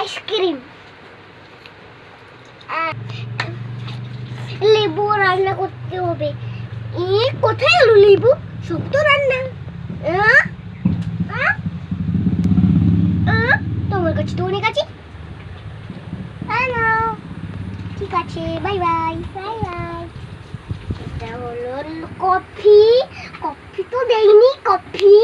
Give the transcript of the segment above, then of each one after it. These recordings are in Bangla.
আইসক্রিম, লেবু রান্না করতে হবে। কোথায় গেল লেবু? সব তো রান্না। তোমার কাছে তো অনেক আছে। হ্যালো, ঠিক আছে, বাই বাই বাই বাই। এটা হলো কফি। কফি তো দেয়নি। Coffee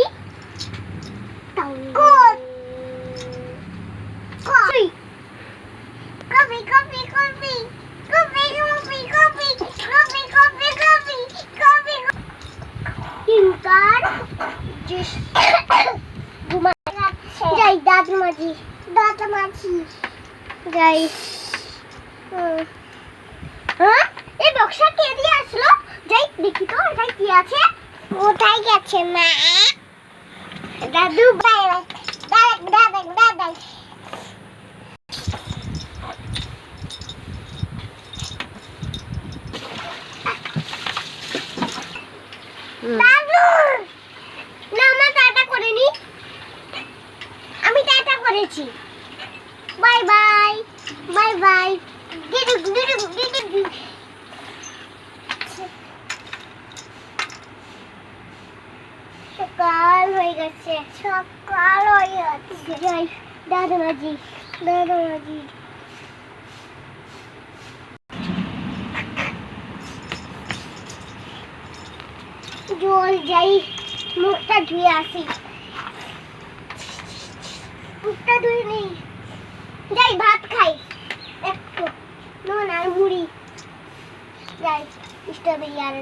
coffee coffee coffee coffee coffee coffee coffee coffee coffee coffee coffee তিনটার যাই দাঁত মাজি যাই। এই বক্সটা কে দিয়ে আসলো? যাই দেখি তো এটাই কি আছে। কোথায় গেছে মা? দাদু দাদা দাদা দাদা দাদু না, মা টাটা করেনি, আমি টাটা করেছি। Bye bye bye bye. সকাল হয়ে গেছে, সকাল হয়ে গেছে। যাই দাদা মাঝি জল যাই মুখটা ধুয়ে আসি। মুখটা ধুয়ে নেই, যাই ভাত খাই একটু, নুন আর মুড়ি। যাই স্ট্রবেরি আর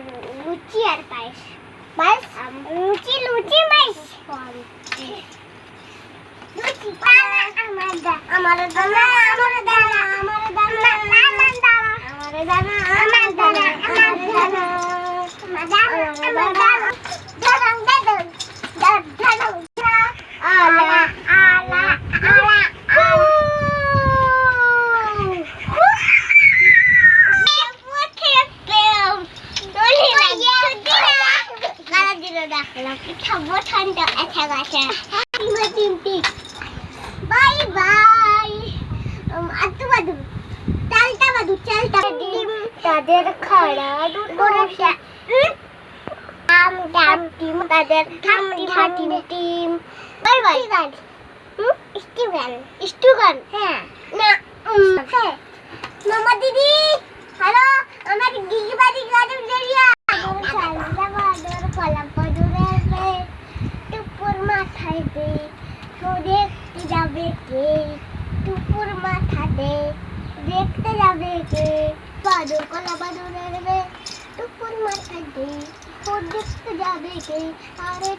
লুচি আর পায়েস। পায়েস লুচি লুচি পায়েস লুচি আমার দানা আমার দানা আমার দানা আমার দানা আমার দানা আমার দানা আমার দানা আমার দানা আমার দানা দাদা দাদা দাদা আলা আলা আলা ঠান্ডা আচ্ছা গাছে বাই বাই। চালটা বাদু চালটা তাদের খাড়া দুটো আম ডাম টিম তাদের টিম বাই বাই। স্টুগান হ্যাঁ না হ্যাঁ মামা দিদি হ্যালো, আমার দিদি বাড়ি গাড়ি জড়িয়া চালটা বাদর কলা পদুরে টুপুর মাথায় দে দেখতে যাবে কে, টুপুর মাথা দে দেখতে যাবে কে, বাদর কলা বাদুরের বে টুপুর মাথা দে দেখতে যাবে কে। আরে